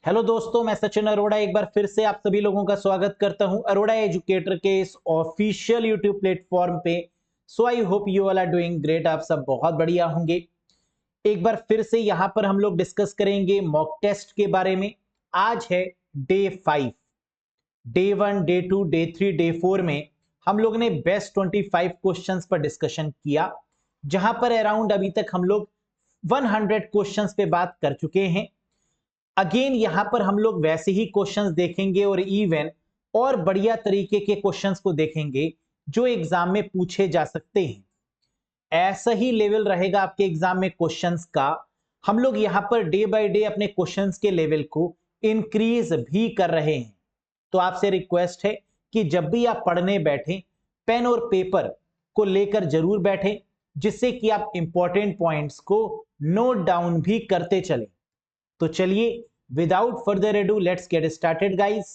Hello दोस्तों, मैं सचिन अरोड़ा एक बार फिर से आप सभी लोगों का स्वागत करता हूं अरोड़ा एजुकेटर के इस ऑफिशियल यूट्यूब प्लेटफॉर्म पे। So I hope you all are doing great. आप सब बहुत बढ़िया होंगे। एक बार फिर से यहां पर हम लोग डिस्कस करेंगे मॉक टेस्ट के बारे में। आज है day 5। Day 1, day 2, day 3, day 4 में हम लोग ने बेस्ट 25 क्वेश्चंस पर डिस्कशन किया, जहां पर अराउंड अभी तक हम लोग 100 क्वेश्चंस पे बात कर चुके हैं। अगेन यहां पर हम लोग वैसे ही क्वेश्चंस देखेंगे और इवन और बढ़िया तरीके के क्वेश्चंस को देखेंगे जो एग्जाम में पूछे जा सकते हैं। ऐसा ही लेवल रहेगा आपके एग्जाम में क्वेश्चंस का। हम लोग यहां पर डे बाय डे अपने क्वेश्चंस के लेवल को इंक्रीज भी कर रहे हैं। तो आपसे रिक्वेस्ट है कि जब भी आप पढ़ने बैठें, पेन और पेपर को लेकर जरूर बैठें, जिससे कि आप इंपॉर्टेंट पॉइंट्स को नोट डाउन भी करते चलें। तो चलिए without further edu let's get started guys.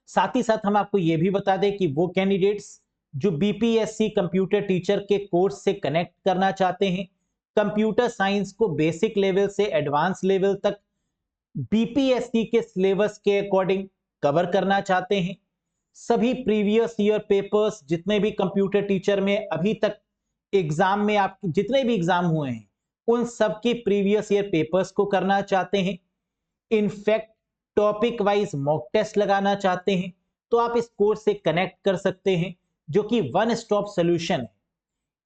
साथ ही साथ हम आपको यह भी बता दें कि वो कैंडिडेट्स जो बीपीएससी कंप्यूटर टीचर के कोर्स से कनेक्ट करना चाहते हैं, कंप्यूटर साइंस को बेसिक लेवल से एडवांस लेवल तक बीपीएससी के सिलेबस के अकॉर्डिंग कवर करना चाहते हैं, सभी प्रीवियस ईयर पेपर्स जितने भी कंप्यूटर टीचर में अभी तक एग्जाम में आप जितने भी एग्जाम हुए हैं उन सब के प्रीवियस ईयर पेपर्स को करना चाहते हैं, in fact topic wise mock test लगाना चाहते हैं, तो आप इस कोर्स से कनेक्ट कर सकते हैं, जो कि वन स्टॉप सॉल्यूशन है।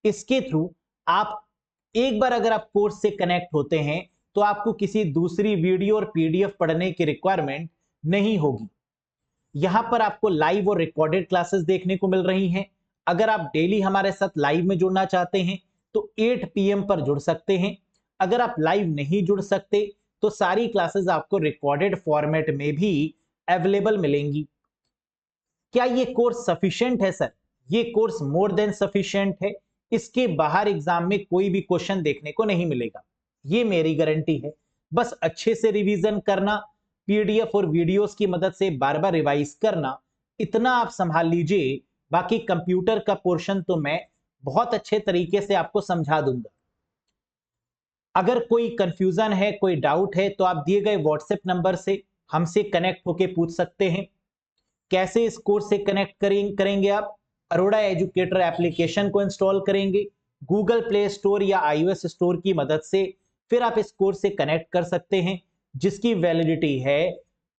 इसके थ्रू आप एक बार अगर आप कोर्स से कनेक्ट होते हैं तो आपको किसी दूसरी वीडियो और पीडीएफ पढ़ने की रिक्वायरमेंट नहीं होगी। यहां पर आपको लाइव और रिकॉर्डेड क्लासेस देखने को मिल रही हैं। अगर आप डेली हमारे साथ लाइव में जुड़ना चाहते हैं तो 8 PM पर जुड़ सकते हैं। अगर आप लाइव नहीं जुड़ सकते तो सारी क्लासेस आपको रिकॉर्डेड फॉर्मेट में भी अवेलेबल मिलेंगी। क्या ये कोर्स सफिशिएंट है सर? ये कोर्स मोर देन सफिशिएंट है। इसके बाहर एग्जाम में कोई भी क्वेश्चन देखने को नहीं मिलेगा, ये मेरी गारंटी है। बस अच्छे से रिवीजन करना, पीडीएफ और वीडियोस की मदद से बार बार रिवाइज करना, इतना आप संभाल लीजिए। बाकी कंप्यूटर का पोर्शन तो मैं बहुत अच्छे तरीके से आपको समझा दूंगा। अगर कोई कंफ्यूजन है, कोई डाउट है, तो आप दिए गए व्हाट्सएप नंबर से हमसे कनेक्ट होकर पूछ सकते हैं। कैसे इस कोर्स से कनेक्ट करेंगे आप? अरोड़ा एजुकेटर एप्लीकेशन को इंस्टॉल करेंगे गूगल प्ले स्टोर या iOS स्टोर की मदद से, फिर आप इस कोर्स से कनेक्ट कर सकते हैं, जिसकी वैलिडिटी है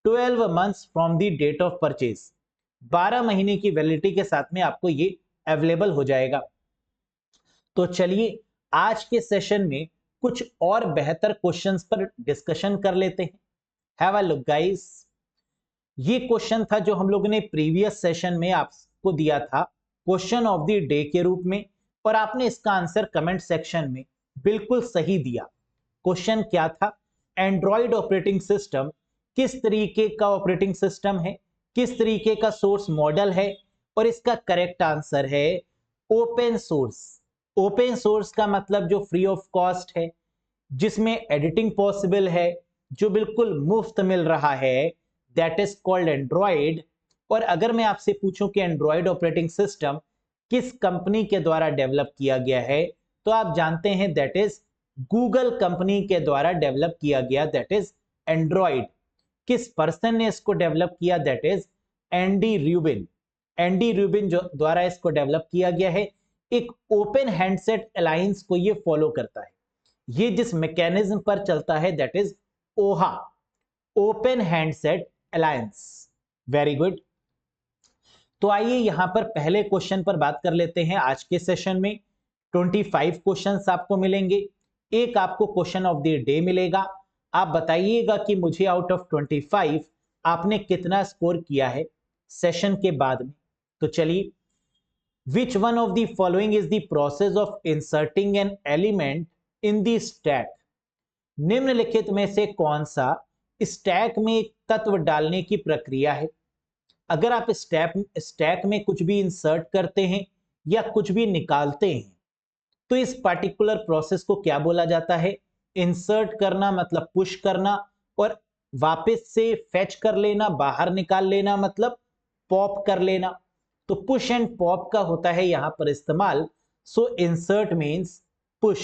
12 months from the date of purchase. 12 महीने की वैलिडिटी के साथ में आपको ये अवेलेबल हो जाएगा। तो चलिए आज के सेशन में कुछ और बेहतर क्वेश्चंस पर डिस्कशन कर लेते हैं। Have a look guys. ये क्वेश्चन था जो हम लोगों ने प्रीवियस सेशन में आपको दिया था क्वेश्चन ऑफ द डे के रूप में, और आपने इसका आंसर कमेंट सेक्शन में बिल्कुल सही दिया। क्वेश्चन क्या था? एंड्रॉइड ऑपरेटिंग सिस्टम किस तरीके का ऑपरेटिंग सिस्टम है, किस तरीके का सोर्स मॉडल है? और इसका करेक्ट आंसर है ओपन सोर्स। ओपन सोर्स का मतलब जो फ्री ऑफ कॉस्ट है, जिसमें एडिटिंग पॉसिबल है, जो बिल्कुल मुफ्त मिल रहा है, दैट इज कॉल्ड एंड्रॉइड। और अगर मैं आपसे पूछूं कि एंड्रॉइड ऑपरेटिंग सिस्टम किस कंपनी के द्वारा डेवलप किया गया है, तो आप जानते हैं दैट इज गूगल कंपनी के द्वारा डेवलप किया गया, दैट इज एंड्रॉइड। किस पर्सन ने इसको डेवलप किया? That is Andy Rubin. Andy Rubin जो द्वारा इसको डेवलप किया गया है। एक ओपन हैंडसेट अलायंस को ये फॉलो करता है। ये जिस मैकेनिज्म पर चलता है दैट इज ओहा, open handset alliance. Very good. तो आइए यहां पर पहले क्वेश्चन पर बात कर लेते हैं। आज के सेशन में 25 क्वेश्चंस आपको मिलेंगे, एक आपको क्वेश्चन ऑफ द डे मिलेगा। आप बताइएगा कि मुझे आउट ऑफ 25 आपने कितना स्कोर किया है सेशन के बाद में। तो चलिए, which one of the following is the process of inserting an element in the stack? निम्नलिखित में से कौन सा स्टैक में एक तत्व डालने की प्रक्रिया है? अगर आप स्टैक में कुछ भी इंसर्ट करते हैं या कुछ भी निकालते हैं तो इस पार्टिकुलर प्रोसेस को क्या बोला जाता है? इंसर्ट करना मतलब पुश करना, और वापस से फेच कर लेना, बाहर निकाल लेना मतलब पॉप कर लेना। तो पुश एंड पॉप का होता है यहां पर इस्तेमाल। सो इंसर्ट मींस पुश।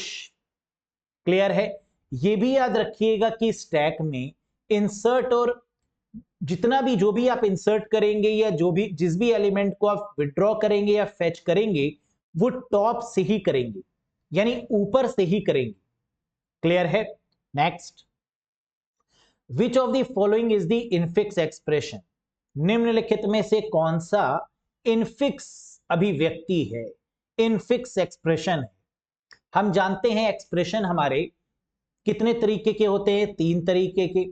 क्लियर है? यह भी याद रखिएगा कि स्टैक में इंसर्ट और जितना भी जो भी आप इंसर्ट करेंगे या जो भी जिस भी एलिमेंट को आप विड्रॉ करेंगे या फेच करेंगे वो टॉप से ही करेंगे, यानी ऊपर से ही करेंगे। क्लियर है? Next, which of the following is the infix expression? निम्नलिखित में से कौन सा इनफिक्स अभिव्यक्ति है, इनफिक्स एक्सप्रेशन है? हम जानते हैं एक्सप्रेशन हमारे कितने तरीके के होते हैं? 3 तरीके के,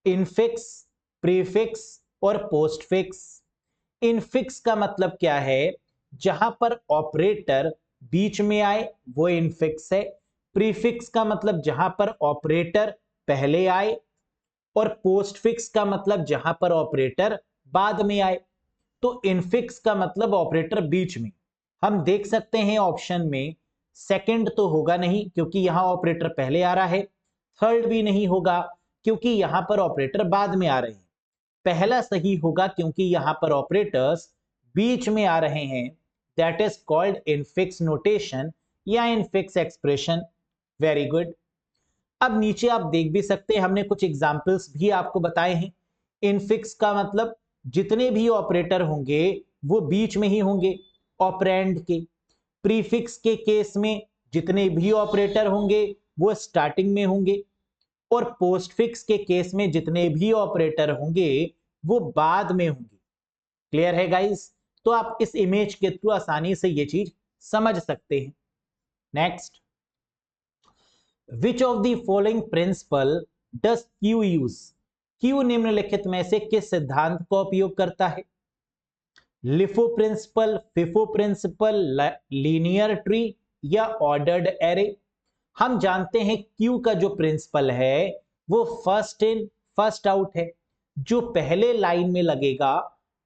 इनफिक्स, प्रीफिक्स और पोस्टफिक्स। इनफिक्स का मतलब क्या है? जहां पर ऑपरेटर बीच में आए वो इनफिक्स है। प्रीफिक्स का मतलब जहां पर ऑपरेटर पहले आए, और पोस्टफिक्स का मतलब जहां पर ऑपरेटर बाद में आए। तो इनफिक्स का मतलब ऑपरेटर बीच में। हम देख सकते हैं ऑप्शन में सेकंड तो होगा नहीं क्योंकि यहां ऑपरेटर पहले आ रहा है, थर्ड भी नहीं होगा क्योंकि यहां पर ऑपरेटर बाद में आ रहे हैं। पहला सही होगा क्योंकि यहां पर ऑपरेटर्स बीच में आ रहे हैं, that is called infix notation या इनफिक्स एक्सप्रेशन। Very good. अब नीचे आप देख भी सकते हैं, हमने कुछ एग्जांपल्स भी आपको बताए हैं। इनफिक्स का मतलब जितने भी ऑपरेटर होंगे वो बीच में ही होंगे ऑपरेंड के। प्रीफिक्स के केस में जितने भी ऑपरेटर होंगे वो स्टार्टिंग में होंगे, और पोस्टफिक्स के केस में जितने भी ऑपरेटर होंगे वो बाद में होंगे। क्लियर है गाइस? तो आप इस इमेज के थ्रू आसानी से ये चीज समझ सकते हैं। Next, which of the following principle does queue use? Queue निम्नलिखित में से किस सिद्धांत का उपयोग करता है? LIFO principle, FIFO principle, linear tree या ऑर्डर्ड एरे? हम जानते हैं क्यू का जो प्रिंसिपल है वो फर्स्ट इन फर्स्ट आउट है। जो पहले लाइन में लगेगा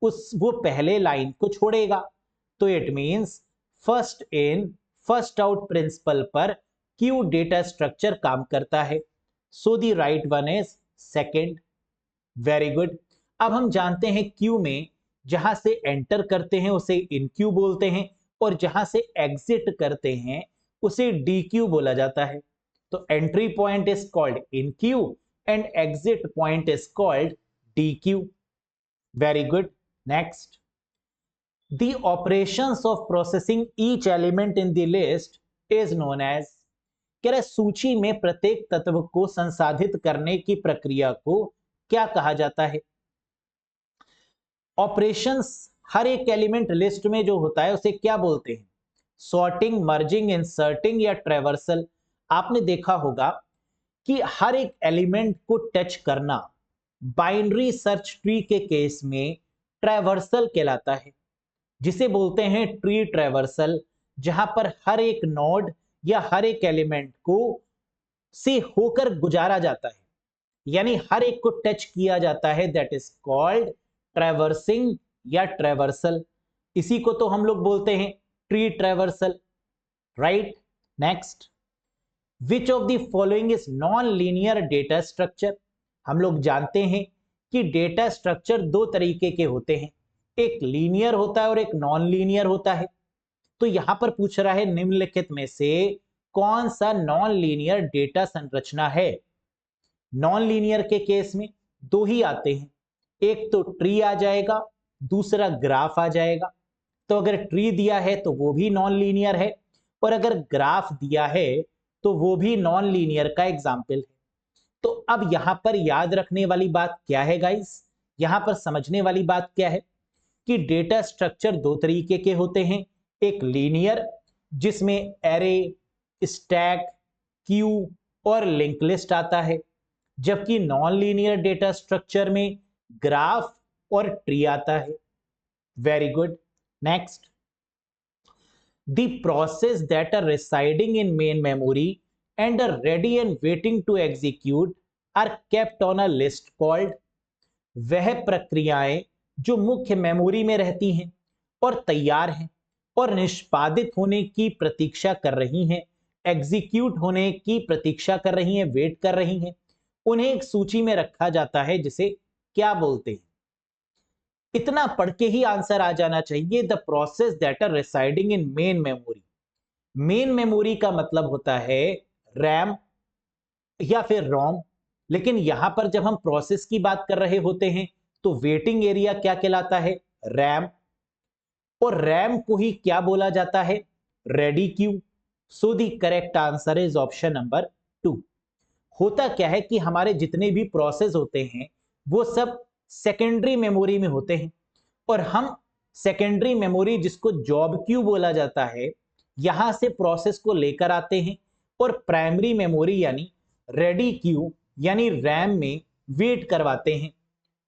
वो पहले लाइन को छोड़ेगा। तो it means first in first out principle पर क्यू डेटा स्ट्रक्चर काम करता है। So the right one is second. Very good. अब हम जानते हैं क्यू में जहां से एंटर करते हैं उसे इन क्यू बोलते हैं, और जहां से एग्जिट करते हैं उसे डी क्यू बोला जाता है। तो entry point is called enqueue and exit point is called dequeue. Very good. Next, the operations of processing each element in the list is known as? कह रहे सूची में प्रत्येक तत्व को संसाधित करने की प्रक्रिया को क्या कहा जाता है? ऑपरेशंस हर एक एलिमेंट लिस्ट में जो होता है उसे क्या बोलते हैं? सॉर्टिंग, मर्जिंग, इंसर्टिंग या ट्रैवर्सल? आपने देखा होगा कि हर एक एलिमेंट को टच करना बाइनरी सर्च ट्री के केस में ट्रैवर्सल कहलाता है, जिसे बोलते हैं ट्री ट्रैवर्सल, जहां पर हर एक नोड या हर एक एलिमेंट को से होकर गुजारा जाता है, यानी हर एक को टच किया जाता है। दैट इज कॉल्ड ट्रैवर्सिंग या ट्रैवर्सल। इसी को तो हम लोग बोलते हैं tree traversal. Right. Next, which of the following is non linear data structure? हम लोग जानते हैं कि डेटा स्ट्रक्चर 2 तरीके के होते हैं, एक लीनियर होता है और एक नॉन लीनियर होता है। तो यहां पर पूछ रहा है निम्नलिखित में से कौन सा नॉन लीनियर डेटा संरचना है? नॉन लीनियर के केस में 2 ही आते हैं, एक तो ट्री आ जाएगा, दूसरा ग्राफ आ जाएगा। तो अगर ट्री दिया है तो वो भी नॉन लीनियर है, और अगर ग्राफ दिया है तो वो भी नॉन लीनियर का एग्जाम्पल है। तो अब यहां पर याद रखने वाली बात क्या है गाइस? यहां पर समझने वाली बात क्या है कि डेटा स्ट्रक्चर 2 तरीके के होते हैं, एक लीनियर जिसमें एरे, स्टैक, क्यू और लिंक लिस्ट आता है, जबकि नॉन लीनियर डेटा स्ट्रक्चर में ग्राफ और ट्री आता है। Very good. Next, the process that are residing in main memory and are ready and waiting to execute are kept on a list called? वह प्रक्रियाएं जो मुख्य मेमोरी में रहती हैं और तैयार हैं और निष्पादित होने की प्रतीक्षा कर रही हैं, एग्जीक्यूट होने की प्रतीक्षा कर रही हैं, वेट कर रही हैं, उन्हें एक सूची में रखा जाता है जिसे क्या बोलते हैं? इतना पढ़ के ही आंसर आ जाना चाहिए। The process that are residing in main memory. Main memory का मतलब होता है रैम या फिर रोम, लेकिन यहां पर जब हम प्रोसेस की बात कर रहे होते हैं तो वेटिंग एरिया क्या कहलाता है? रैम। और रैम को ही क्या बोला जाता है? Ready queue. So the correct answer is option number 2। होता क्या है कि हमारे जितने भी प्रोसेस होते हैं वो सब सेकेंडरी मेमोरी में होते हैं, और हम सेकेंडरी मेमोरी, जिसको जॉब क्यू बोला जाता है, यहां से प्रोसेस को लेकर आते हैं और प्राइमरी मेमोरी यानी रेडी क्यू यानी रैम में वेट करवाते हैं,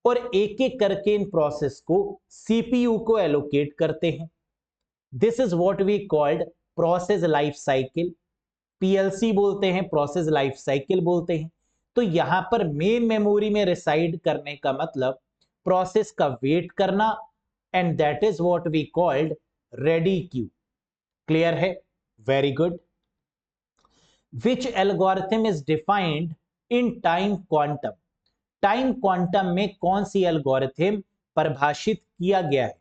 और एक एक करके इन प्रोसेस को सीपीयू को एलोकेट करते हैं। This is what we called process life cycle. PLC बोलते हैं, प्रोसेस लाइफ साइकिल बोलते हैं। तो यहां पर मेन मेमोरी में रिसाइड करने का मतलब प्रोसेस का वेट करना, and that is what we called ready queue. Clear है? Very good. Which algorithm is defined in time quantum? Time quantum में कौन सी एल्गोरिथम परिभाषित किया गया है?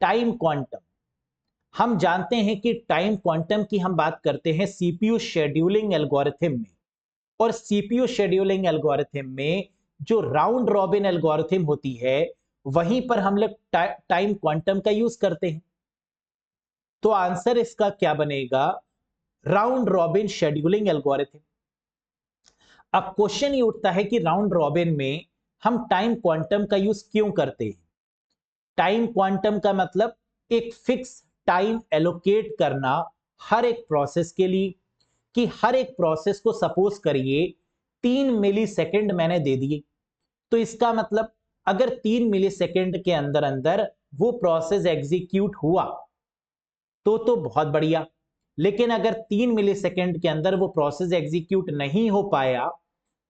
टाइम क्वांटम, हम जानते हैं कि टाइम क्वांटम की हम बात करते हैं सीपीयू शेड्यूलिंग एल्गोरिथम में, और सीपीयू शेड्यूलिंग एल्गोरिथम में जो राउंड रॉबिन एल्गोरिथम होती है वहीं पर हम लोग टाइम क्वांटम का यूज करते हैं। तो आंसर इसका क्या बनेगा? Round robin scheduling algorithm. अब क्वेश्चन ये उठता है कि राउंड रॉबिन में हम टाइम क्वांटम का यूज क्यों करते हैं? टाइम क्वांटम का मतलब एक फिक्स टाइम एलोकेट करना हर एक प्रोसेस के लिए, कि हर एक प्रोसेस को सपोज करिए 3 मिली सेकेंड मैंने दे दिए, तो इसका मतलब अगर 3 मिली सेकेंड के अंदर अंदर वो प्रोसेस एग्जीक्यूट हुआ तो बहुत बढ़िया। लेकिन अगर 3 मिली सेकेंड के अंदर वो प्रोसेस एग्जीक्यूट नहीं हो पाया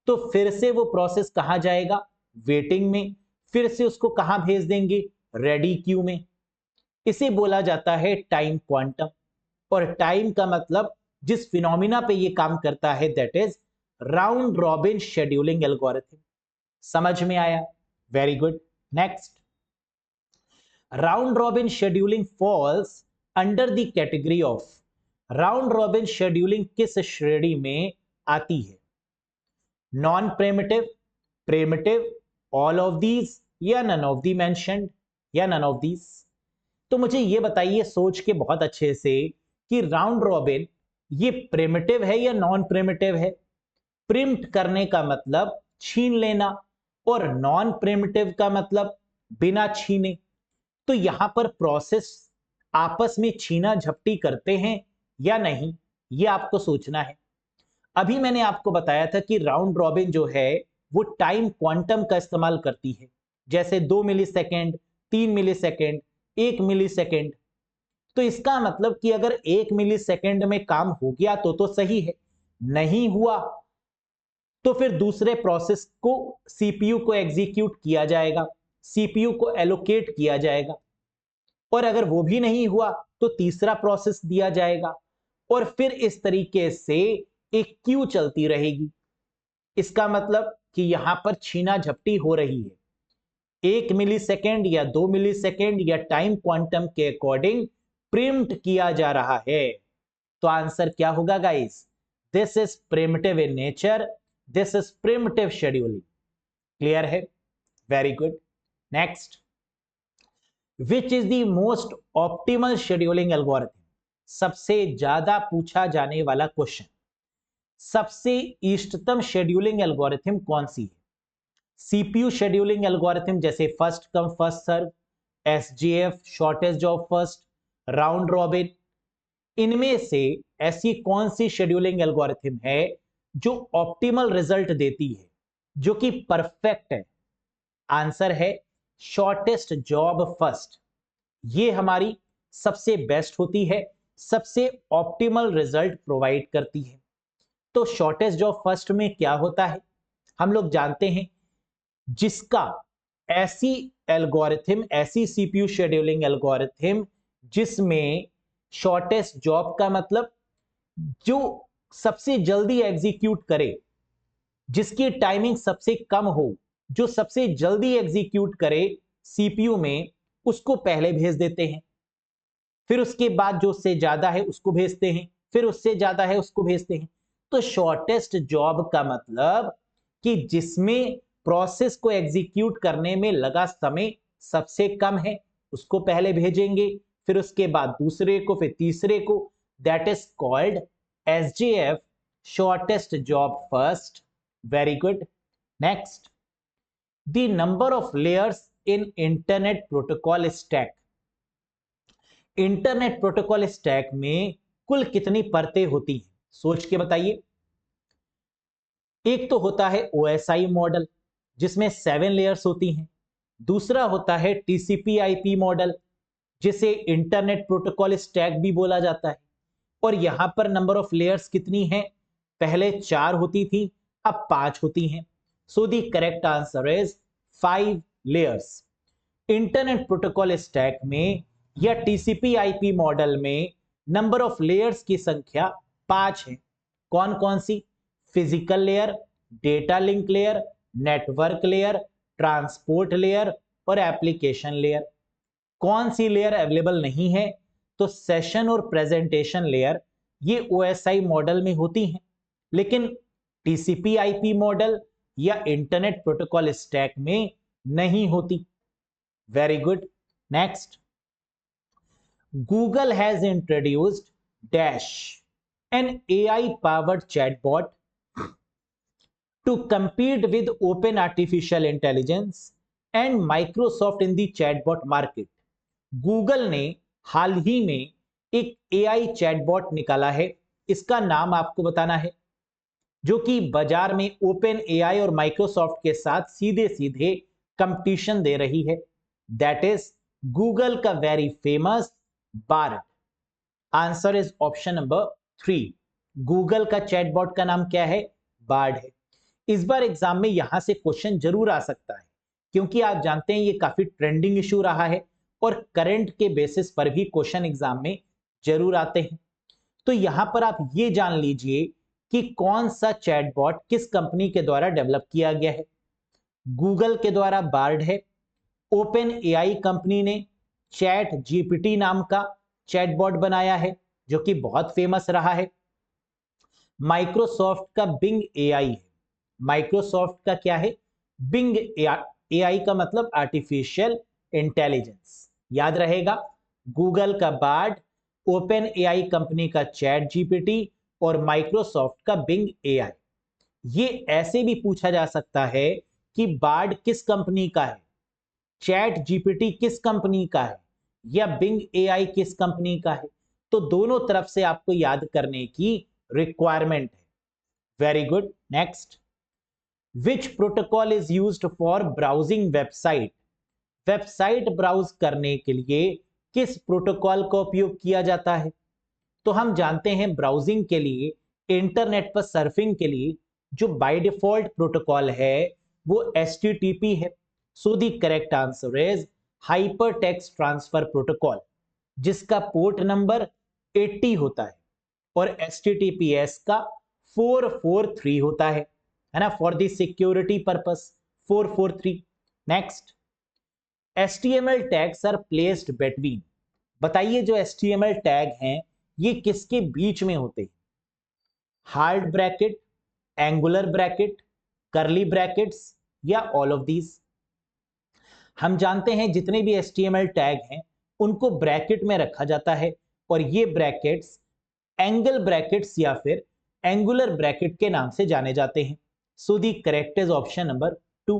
तो फिर से वो प्रोसेस कहां जाएगा? वेटिंग में। फिर से उसको कहां भेज देंगे? रेडी क्यू में। इसे बोला जाता है टाइम क्वांटम। और टाइम का मतलब जिस फिनोमिना पे ये काम करता है that is round robin scheduling algorithm. समझ में आया? Very good. Next, round robin scheduling falls under the category of, round robin scheduling किस श्रेणी में आती है? Non primitive, primitive, all of these, या नन ऑफ दी मेंशन्ड, या नन ऑफ दीज? तो मुझे ये बताइए सोच के बहुत अच्छे से कि राउंड रॉबिन ये प्रिमिटिव है या नॉन प्रिमिटिव है? प्रिम्प्ट करने का मतलब छीन लेना, और नॉन प्रिमिटिव का मतलब बिना छीने। तो यहां पर प्रोसेस आपस में छीना झपटी करते हैं या नहीं, ये आपको सोचना है। अभी मैंने आपको बताया था कि राउंड रॉबिन जो है वो टाइम क्वांटम का इस्तेमाल करती है, जैसे 2 मिली सेकेंड, 3 मिली सेकेंड, 1 मिली सेकेंड। तो इसका मतलब कि अगर 1 मिली सेकेंड में काम हो गया तो सही है, नहीं हुआ तो फिर दूसरे प्रोसेस को सीपीयू को एग्जीक्यूट किया जाएगा, सीपीयू को एलोकेट किया जाएगा, और अगर वो भी नहीं हुआ तो तीसरा प्रोसेस दिया जाएगा, और फिर इस तरीके से एक क्यू चलती रहेगी। इसका मतलब कि यहां पर छीना झपटी हो रही है। 1 मिली सेकेंड या 2 मिली सेकेंड या टाइम क्वांटम के अकॉर्डिंग प्रिम्प्ट किया जा रहा है। तो आंसर क्या होगा guys? This is primitive in nature, this is primitive scheduling. Clear है? Very good. Next, which is the most optimal scheduling algorithm? सबसे ज्यादा पूछा जाने वाला क्वेश्चन, सबसे इष्टतम शेड्यूलिंग एल्गोरिथम कौन सी है? सीपीयू शेड्यूलिंग एल्गोरिथम जैसे first come first serve, SJF, shortest job first, round robin, इनमें से ऐसी कौन सी शेड्यूलिंग एल्गोरिथम है जो ऑप्टिमल रिजल्ट देती है, जो कि परफेक्ट है? आंसर है शॉर्टेस्ट जॉब फर्स्ट। ये हमारी सबसे बेस्ट होती है, सबसे ऑप्टिमल रिजल्ट प्रोवाइड करती है। तो शॉर्टेस्ट जॉब फर्स्ट में क्या होता है? हम लोग जानते हैं जिसका ऐसी एल्गोरिथम, ऐसी सीपीयू शेड्यूलिंग एल्गोरिथम जिसमें शॉर्टेस्ट जॉब का मतलब जो सबसे जल्दी एग्जीक्यूट करे, जिसकी टाइमिंग सबसे कम हो, जो सबसे जल्दी एग्जीक्यूट करे सीपीयू में, उसको पहले भेज देते हैं। फिर उसके बाद जो उससे ज्यादा है उसको भेजते हैं, फिर उससे ज्यादा है उसको भेजते हैं। तो शॉर्टेस्ट जॉब का मतलब कि जिसमें प्रोसेस को एग्जीक्यूट करने में लगा समय सबसे कम है उसको पहले भेजेंगे, फिर उसके बाद दूसरे को, फिर तीसरे को। That is called SJF, shortest job first. Very good. Next, the number of layers in internet protocol stack. Internet protocol stack में कुल कितनी परतें होती हैं? सोच के बताइए। एक तो होता है ओएसआई मॉडल जिसमें 7 लेयर्स होती हैं। दूसरा होता है टीसीपी आईपी मॉडल जिसे इंटरनेट प्रोटोकॉल स्टैक भी बोला जाता है। और यहां पर नंबर ऑफ लेयर्स कितनी है? पहले 4 होती थी, अब 5 होती हैं। So the correct answer is 5 layers. Internet protocol stack में या टीसीपी आईपी मॉडल में नंबर ऑफ लेयर्स की संख्या 5 है। कौन कौन सी? Physical layer, data link layer, network layer, transport layer और एप्लीकेशन लेयर। कौन सी लेयर अवेलेबल नहीं है? तो सेशन और प्रेजेंटेशन लेयर ये ओएसआई मॉडल में होती हैं, लेकिन टीसीपी आईपी मॉडल या इंटरनेट प्रोटोकॉल स्टैक में नहीं होती। Very good. Next, Google has introduced dash an AI powered chatbot to compete with open artificial intelligence and Microsoft in the chatbot market। Google ने हाल ही में एक एआई चैटबॉट निकाला है, इसका नाम आपको बताना है, जो कि बाजार में ओपन एआई और माइक्रोसॉफ्ट के साथ सीधे सीधे कंपटीशन दे रही है। दैट इज गूगल का very famous Bard. Answer is option number 3। Google का चैटबॉट का नाम क्या है? बार्ड है। इस बार एग्जाम में यहां से क्वेश्चन जरूर आ सकता है, क्योंकि आप जानते हैं ये काफी ट्रेंडिंग इशू रहा है और करंट के बेसिस पर भी क्वेश्चन एग्जाम में जरूर आते हैं। तो यहां पर आप ये जान लीजिए कि कौन सा चैटबॉट किस कंपनी के द्वारा डेवलप किया गया है। गूगल के द्वारा बार्ड है। ओपन एआई कंपनी ने चैट जीपीटी नाम का चैटबॉट बनाया है जो कि बहुत फेमस रहा है। माइक्रोसॉफ्ट का बिंग एआई है। माइक्रोसॉफ्ट का क्या है? बिंग एआई का मतलब आर्टिफिशियल इंटेलिजेंस। याद रहेगा, गूगल का बार्ड, ओपन एआई कंपनी का चैट जीपीटी और माइक्रोसॉफ्ट का बिंग एआई। ये ऐसे भी पूछा जा सकता है कि बार्ड किस कंपनी का है, चैट जीपीटी किस कंपनी का है या बिंग एआई किस कंपनी का है। तो दोनों तरफ से आपको याद करने की रिक्वायरमेंट है। Very good. Next, Which protocol is used for browsing website? Website browse करने के लिए किस प्रोटोकॉल का उपयोग किया जाता है? तो हम जानते हैं ब्राउजिंग के लिए, इंटरनेट पर सर्फिंग के लिए जो बाय डिफॉल्ट प्रोटोकॉल है वो HTTP है। So the correct answer is hyper text transfer protocol, जिसका पोर्ट नंबर 80 होता है और HTTPS का 443 होता है ना, for the security purpose 443। Next, HTML tags are placed between. बताइए जो HTML टैग हैं ये किसके बीच में होते हैं? हार्ड ब्रैकेट, एंगुलर ब्रैकेट, करली ब्रैकेट्स या ऑल ऑफ दीज? हम जानते हैं जितने भी HTML टैग हैं उनको ब्रैकेट में रखा जाता है और ये ब्रैकेट्स एंगल ब्रैकेट्स या फिर एंगुलर ब्रैकेट के नाम से जाने जाते हैं। So the correct is option number 2.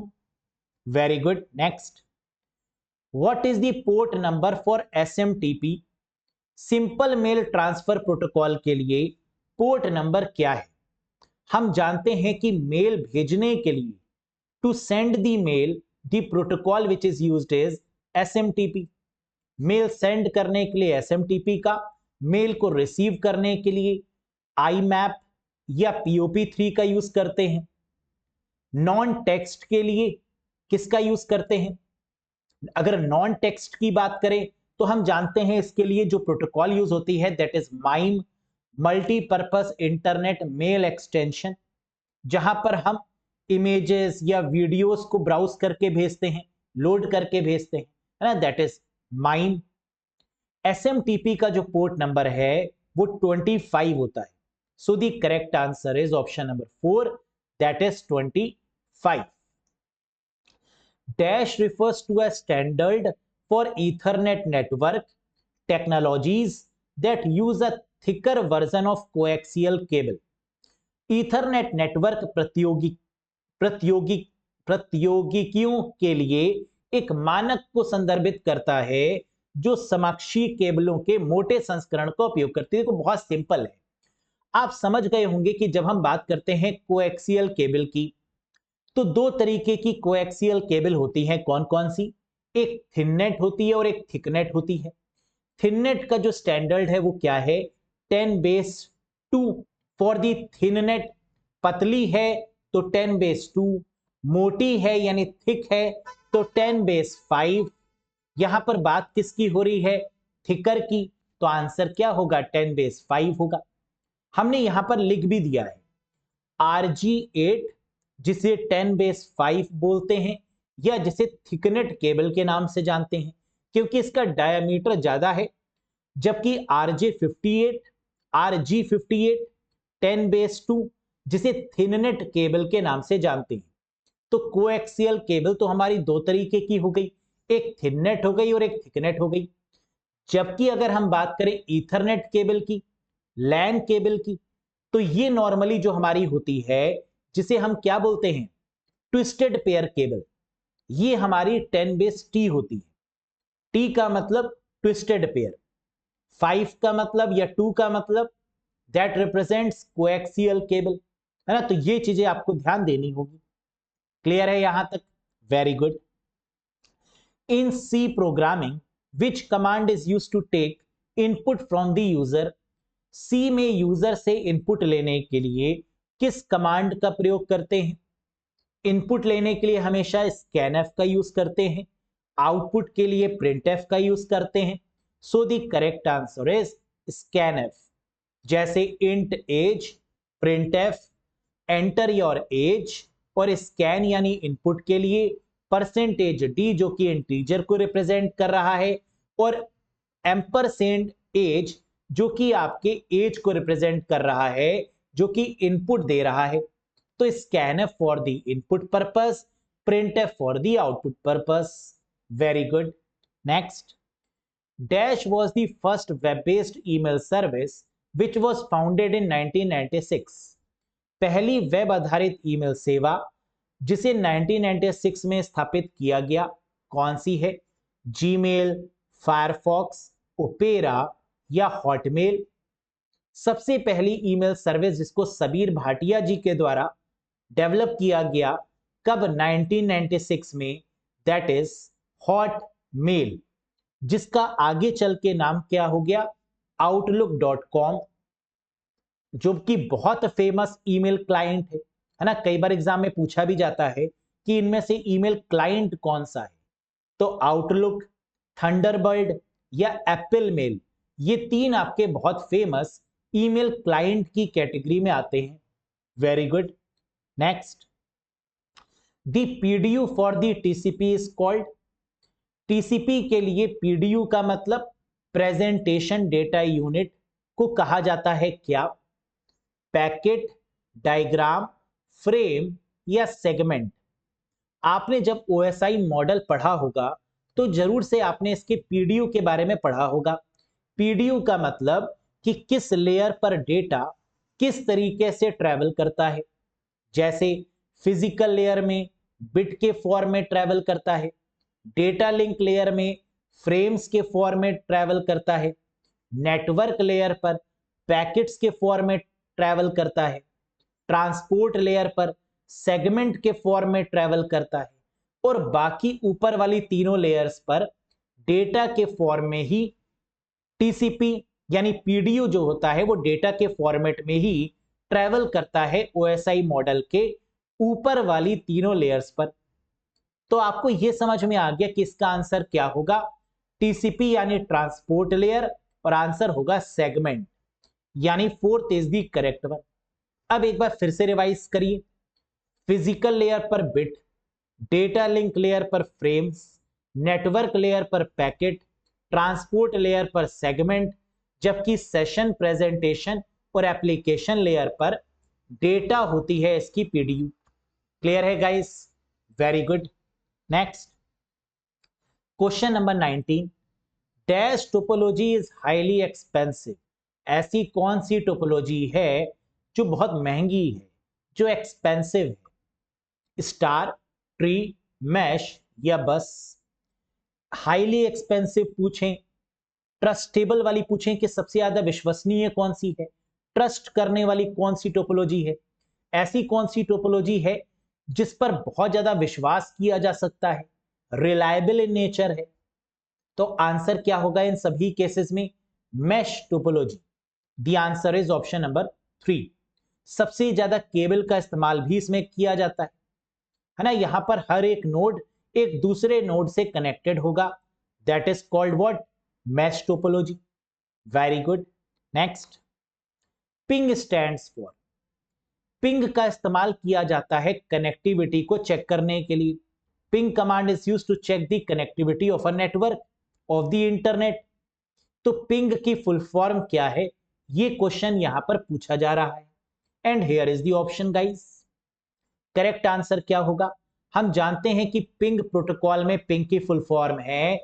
Very good. Next, what is the port number for SMTP? Simple mail transfer protocol के लिए पोर्ट नंबर क्या है? हम जानते हैं कि मेल भेजने के लिए to send the mail the protocol which is used is SMTP। Mail send करने के लिए SMTP का, मेल को रिसीव करने के लिए IMAP या POP3 का यूज करते हैं। नॉन टेक्स्ट के लिए किसका यूज करते हैं? अगर नॉन टेक्स्ट की बात करें तो हम जानते हैं इसके लिए जो प्रोटोकॉल यूज होती है that is MIME, multipurpose internet mail extension, जहां पर हम इमेजेस या वीडियोस को ब्राउज करके भेजते हैं, लोड करके भेजते हैं, है ना, दैट इज माइम। SMTP का जो पोर्ट नंबर है वो 25 होता है। So the correct answer is option number 4, that is 25। 5. Dash refers to a standard for Ethernet network technologies that use a thicker version of coaxial cable. Ethernet network प्रौद्योगिकियों के लिए एक मानक को संदर्भित करता है जो समाक्षीय केबलों के मोटे संस्करण का उपयोग करती है। तो बहुत सिंपल है, आप समझ गए होंगे कि जब हम बात करते हैं कोएक्सियल केबल की, तो दो तरीके की कोएक्सियल केबल होती हैं। कौन कौन सी? एक थिननेट होती है और एक थिकनेट होती है। थिननेट का जो स्टैंडर्ड है वो क्या है? 10^2 फॉर दी थिननेट। पतली है तो 10^2, मोटी है यानी थिक है तो 10^5। यहां पर बात किसकी हो रही है? थिकर की। तो आंसर क्या होगा? 10^5 होगा। हमने यहां पर लिख भी दिया है RG8, जिसे 10^5 बोलते हैं या जिसे थिकनेट केबल के नाम से जानते हैं, क्योंकि इसका डायमीटर ज्यादा है। जबकि RG58 10^2 जिसे थिननेट केबल के नाम से जानते हैं। तो कोएक्सियल केबल तो हमारी दो तरीके की हो गई, एक थिननेट हो गई और एक थिकनेट हो गई। जबकि अगर हम बात करें ईथरनेट केबल की, लैन केबल की, तो ये नॉर्मली जो हमारी होती है जिसे हम क्या बोलते हैं? Twisted pair cable. ये हमारी 10^T होती है। टी का मतलब ट्विस्टेड पेयर, 5 का मतलब या 2 का मतलब दैट रिप्रेजेंट्स कोएक्सियल केबल, है ना। तो ये चीजें आपको ध्यान देनी होगी। क्लियर है यहां तक? Very good. In C programming which command is used to take input from the user. C में यूजर से इनपुट लेने के लिए किस कमांड का प्रयोग करते हैं? इनपुट लेने के लिए हमेशा स्कैनएफ का यूज करते हैं, आउटपुट के लिए प्रिंटएफ का यूज करते हैं। So the correct answer is scanf. जैसे int age, printf, enter your age, और स्कैन यानी इनपुट के लिए %d जो कि इंटीजर को रिप्रेजेंट कर रहा है, और एम्परसेंड एज जो कि आपके एज को रिप्रेजेंट कर रहा है, जो कि इनपुट दे रहा है। तो scanf for the input purpose, printf for the output purpose. Very good. Next, Dash was the first web-based email service which was founded in 1996. पहली वेब आधारित ईमेल सेवा जिसे 1996 में स्थापित किया गया, कौन सी है? जीमेल, फायरफॉक्स, ओपेरा या हॉटमेल? सबसे पहली ईमेल सर्विस जिसको सबीर भाटिया जी के द्वारा डेवलप किया गया, कब? 1996 में, दैट इज हॉटमेल, जिसका आगे चल के नाम क्या हो गया? outlook.com, जो कि बहुत फेमस ईमेल क्लाइंट है ना। कई बार एग्जाम में पूछा भी जाता है कि इनमें से ईमेल क्लाइंट कौन सा है, तो आउटलुक, थंडरबर्ड या एप्पल मेल, ये तीन आपके बहुत फेमस ईमेल क्लाइंट की कैटेगरी में आते हैं। Very good. Next, the PDU for the TCP is called. TCP के लिए पीडीयू का मतलब प्रेजेंटेशन डेटा यूनिट को कहा जाता है क्या? पैकेट, डायग्राम, फ्रेम या सेगमेंट? आपने जब ओएसआई मॉडल पढ़ा होगा तो जरूर से आपने इसके पीडीयू के बारे में पढ़ा होगा। पीडीयू का मतलब कि किस लेयर पर डेटा किस तरीके से ट्रेवल करता है। जैसे फिजिकल लेयर में बिट के फॉर्म में ट्रेवल करता है, डेटा लिंक लेयर में फ्रेम्स के फॉर्म में ट्रेवल करता है, नेटवर्क लेयर पर पैकेट्स के फॉर्म में ट्रेवल करता है, ट्रांसपोर्ट लेयर पर सेगमेंट के फॉर्म में ट्रेवल करता है, और बाकी ऊपर वाली तीनों लेयर्स पर डेटा के फॉर्म में ही टीसीपी यानी पीडीयू जो होता है वो डेटा के फॉर्मेट में ही ट्रेवल करता है ओएसआई मॉडल के ऊपर वाली तीनों लेयर्स पर। तो आपको यह समझ में आ गया कि इसका आंसर क्या होगा? टीसीपी यानी ट्रांसपोर्ट लेयर, और आंसर होगा सेगमेंट, यानी 4th is the correct one. अब एक बार फिर से रिवाइज करिए। फिजिकल लेयर पर बिट, डेटा लिंक लेयर पर फ्रेम्स, नेटवर्क लेयर पर पैकेट, ट्रांसपोर्ट लेयर पर सेगमेंट, जबकि सेशन, प्रेजेंटेशन और एप्लीकेशन लेयर पर डेटा होती है इसकी पीडीयू। क्लियर है guys? Very good. Next question number 19, dash topology is highly expensive. ऐसी कौन सी टोपोलॉजी है जो बहुत महंगी है, जो एक्सपेंसिव है? स्टार, ट्री, मैश या बस? हाईली एक्सपेंसिव पूछें, ट्रस्टेबल वाली पूछें कि सबसे ज्यादा विश्वसनीय कौन सी है, ट्रस्ट करने वाली कौन सी टोपोलॉजी है, ऐसी कौन सी टोपोलॉजी है जिस पर बहुत ज्यादा विश्वास किया जा सकता है, रिलायबल इन नेचर है, तो आंसर क्या होगा इन सभी केसेस में? Mesh topology. The answer is option number 3। सबसे ज्यादा केबल का इस्तेमाल भी इसमें किया जाता है ना। यहां पर हर एक नोड एक दूसरे नोड से कनेक्टेड होगा, that is called what? Mesh topology. Very good. Next, ping stands for. Ping का इस्तेमाल किया जाता है कनेक्टिविटी को चेक करने के लिए। Ping command is used to check the connectivity of a network of the internet. तो पिंग की फुल फॉर्म क्या है, ये क्वेश्चन यहां पर पूछा जा रहा है। And here is the option guys. Correct answer क्या होगा? हम जानते हैं कि पिंग प्रोटोकॉल में पिंग की फुल फॉर्म है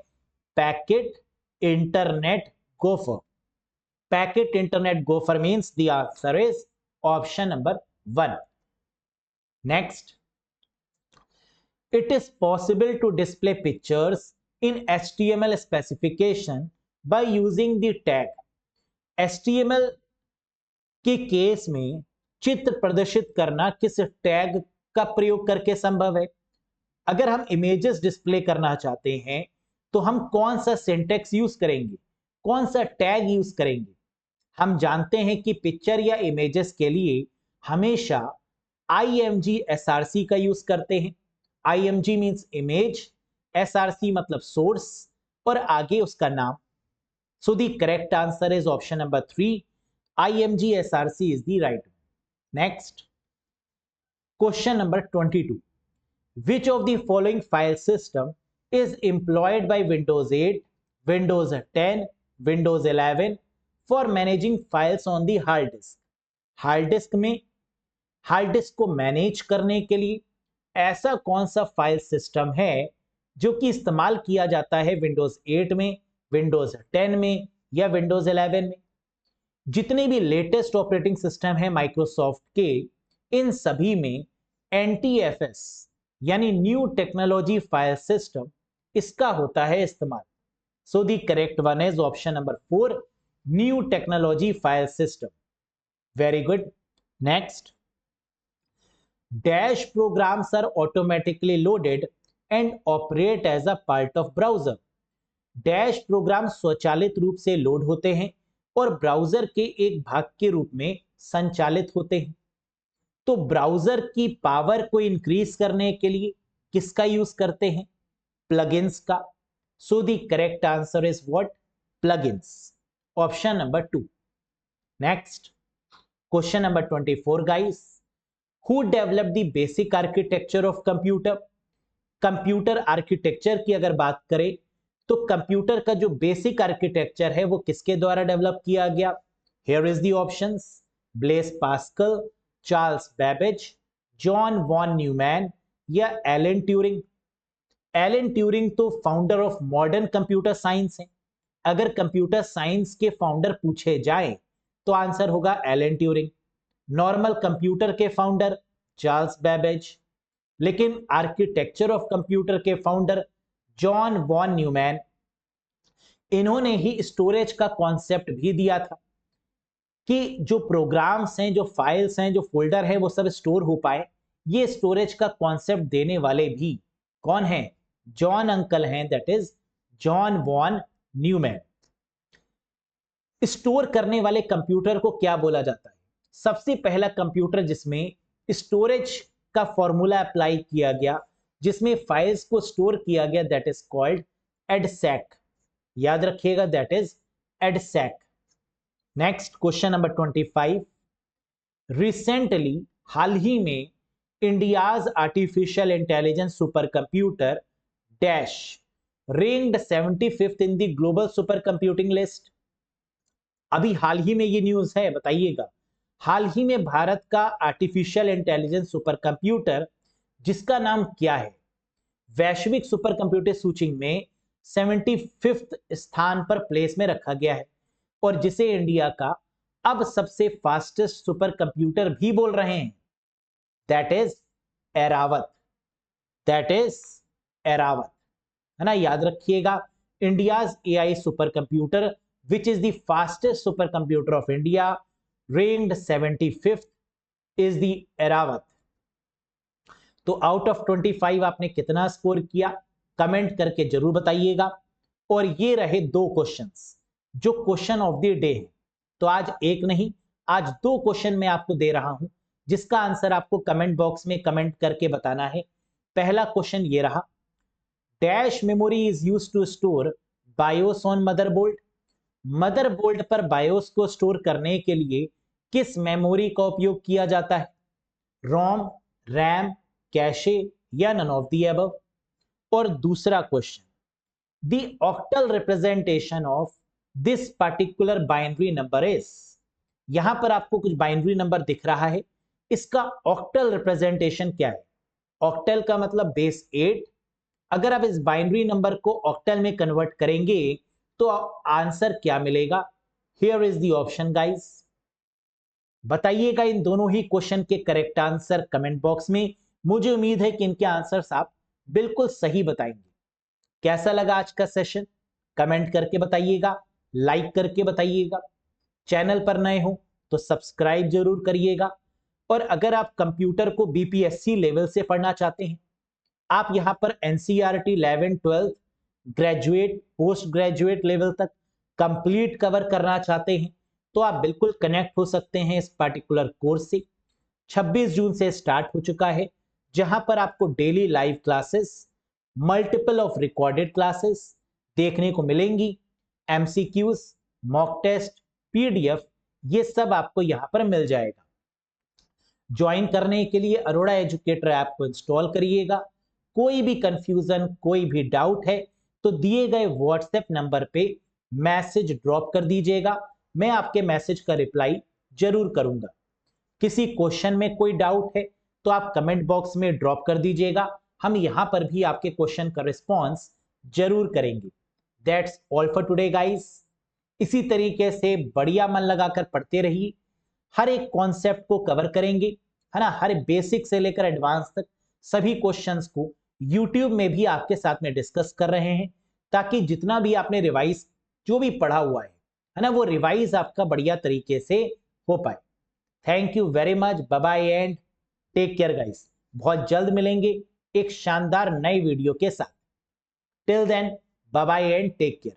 packet internet gopher. Packet internet gopher means the answer is option number 1। Next, it is possible to display pictures in HTML specification by using the tag। HTML के case में चित्र प्रदर्शित करना किस tag का प्रयोग करके संभव है? अगर हम इमेजेस डिस्प्ले करना चाहते हैं तो हम कौन सा सिंटेक्स यूज करेंगे, कौन सा टैग यूज करेंगे? हम जानते हैं कि पिक्चर या इमेजेस के लिए हमेशा IMG SRC का यूज करते हैं। IMG मींस इमेज, SRC मतलब सोर्स और आगे उसका नाम। सो the correct answer is option number 3। IMG SRC is the right. Next question number 22, which of the following file system is employed by Windows 8, Windows 10, Windows 11 for managing files on the hard disk? Hard disk में hard disk को manage करने के लिए ऐसा कौन सा file system है जो कि इस्तेमाल किया जाता है विंडोज 8 में, विंडोज 10 में या विंडोज 11 में? जितने भी लेटेस्ट ऑपरेटिंग सिस्टम है माइक्रोसॉफ्ट के, इन सभी में NTFS यानी न्यू टेक्नोलॉजी फाइल सिस्टम इसका होता है इस्तेमाल। So the correct one is option number 4, new technology file system. Very good. Next, dash programs are automatically loaded and operate as a part of browser. Dash program स्वचालित रूप से load होते हैं और ब्राउजर के एक भाग के रूप में संचालित होते हैं। तो ब्राउजर की पावर को इंक्रीज करने के लिए किसका यूज करते हैं? प्लगइन्स का। सो the correct answer is what? Plugins. Option number 2। Next question number 24 guys, who develop the basic architecture of computer? Computer architecture की अगर बात करें तो कंप्यूटर का जो बेसिक आर्किटेक्चर है वो किसके द्वारा डेवलप किया गया? Here is the options, Blaise Pascal, Charles Babbage, John von Neumann या एलन ट्यूरिंग? एलन ट्यूरिंग तो founder of modern computer science है। अगर कंप्यूटर साइंस के फाउंडर पूछे जाए तो आंसर होगा एलन ट्यूरिंग। नॉर्मल कंप्यूटर के फाउंडर चार्ल्स बेबेज, लेकिन आर्किटेक्चर ऑफ कंप्यूटर के फाउंडर जॉन वॉन न्यूमैन। इन्होंने ही स्टोरेज का कॉन्सेप्ट भी दिया था कि जो प्रोग्राम्स हैं, जो फाइल्स हैं, जो फोल्डर है वो सब स्टोर हो पाए। ये स्टोरेज का कॉन्सेप्ट देने वाले भी कौन हैं? जॉन अंकल हैं, that is John von Neumann. Store करने वाले कंप्यूटर को क्या बोला जाता है? सबसे पहला कंप्यूटर जिसमें स्टोरेज का फॉर्मूला अप्लाई किया गया, जिसमें फाइल्स को स्टोर किया गया, दैट इज कॉल्ड एडसैक। याद रखिएगा, that is EDSAC. Next question number 25, recently हाल ही में India's artificial intelligence super computer dash ranked 75th in the global super computing list. अभी हाल ही में ये न्यूज है, बताइएगा। हाल ही में भारत का आर्टिफिशियल इंटेलिजेंस सुपर कंप्यूटर जिसका नाम क्या है? वैश्विक सुपर कंप्यूटर सूची में 75th स्थान पर प्लेस में रखा गया है और जिसे इंडिया का अब सबसे फास्टेस्ट सुपर कंप्यूटर भी बोल रहे हैं। That is Airavat. That is Airavat, है ना? याद रखिएगा, India's AI super computer which is the fastest super computer of India, ranked 75th, is the Airavat. तो आउट ऑफ 25 आपने कितना स्कोर किया, कमेंट करके जरूर बताइएगा। और ये रहे दो क्वेश्चंस जो क्वेश्चन ऑफ द डे है। तो आज एक नहीं, आज दो क्वेश्चन मैं आपको दे रहा हूं जिसका आंसर आपको कमेंट बॉक्स में कमेंट करके बताना है। पहला क्वेश्चन ये रहा, dash memory is used to store BIOS on motherboard. Motherboard पर बायोस को स्टोर करने के लिए किस मेमोरी का उपयोग किया जाता है? रोम, रैम, कैशे या नन ऑफ द अबव। और दूसरा question, the octal representation of this particular binary number is. यहां पर आपको कुछ बाइनरी नंबर दिख रहा है, इसका ऑक्टल रिप्रेजेंटेशन क्या है? ऑक्टल का मतलब बेस 8। अगर आप इस बाइनरी नंबर को ऑक्टल में कन्वर्ट करेंगे तो आंसर क्या मिलेगा? Here is the option guys. बताइएगा इन दोनों ही क्वेश्चन के करेक्ट आंसर कमेंट बॉक्स में। मुझे उम्मीद है कि इनके आंसर्स आप बिल्कुल सही बताएंगे। कैसा लगा आज का सेशन? कमेंट करके बताइएगा, लाइक करके बताइएगा। चैनल पर नए हो तो सब्सक्राइब जरूर करिएगा। और अगर आप कंप्यूटर को बीपीएससी लेवल से पढ़ना चाहते हैं, आप यहां पर NCERT 11, 12, graduate, post graduate level तक कंप्लीट कवर करना चाहते हैं, तो आप बिल्कुल कनेक्ट हो सकते हैं इस पर्टिकुलर कोर्स से। 26 जून से स्टार्ट हो चुका है, जहां पर आपको daily live classes, multiple of recorded classes देखने को मिलेंगी। एमसीक्यूज, मॉक टेस्ट, पीडीएफ, ये सब आपको यहां पर मिल जाएगा। ज्वाइन करने के लिए अरोड़ा एजुकेटर ऐप को इंस्टॉल करिएगा। कोई भी कंफ्यूजन, कोई भी डाउट है तो दिए गए व्हाट्सएप नंबर पे मैसेज ड्रॉप कर दीजिएगा, मैं आपके मैसेज का रिप्लाई जरूर करूंगा। किसी क्वेश्चन में कोई डाउट है तो आप कमेंट बॉक्स में ड्रॉप कर दीजिएगा, हम यहां पर भी आपके क्वेश्चन का रिस्पॉन्स जरूर करेंगे। That's all for today guys. इसी तरीके से बढ़िया मन लगाकर पढ़ते रहिए, हर एक कॉन्सेप्ट को कवर करेंगे, है ना? हर बेसिक से लेकर एडवांस तक सभी क्वेश्चंस को YouTube में भी आपके साथ में डिस्कस कर रहे हैं, ताकि जितना भी आपने रिवाइज जो भी पढ़ा हुआ है ना, वो रिवाइज आपका बढ़िया तरीके से हो पाए। Thank you very much, bye bye and take care guys. बहुत जल्द मिलेंगे एक शानदार नई वीडियो के साथ। Till then, bye bye and take care.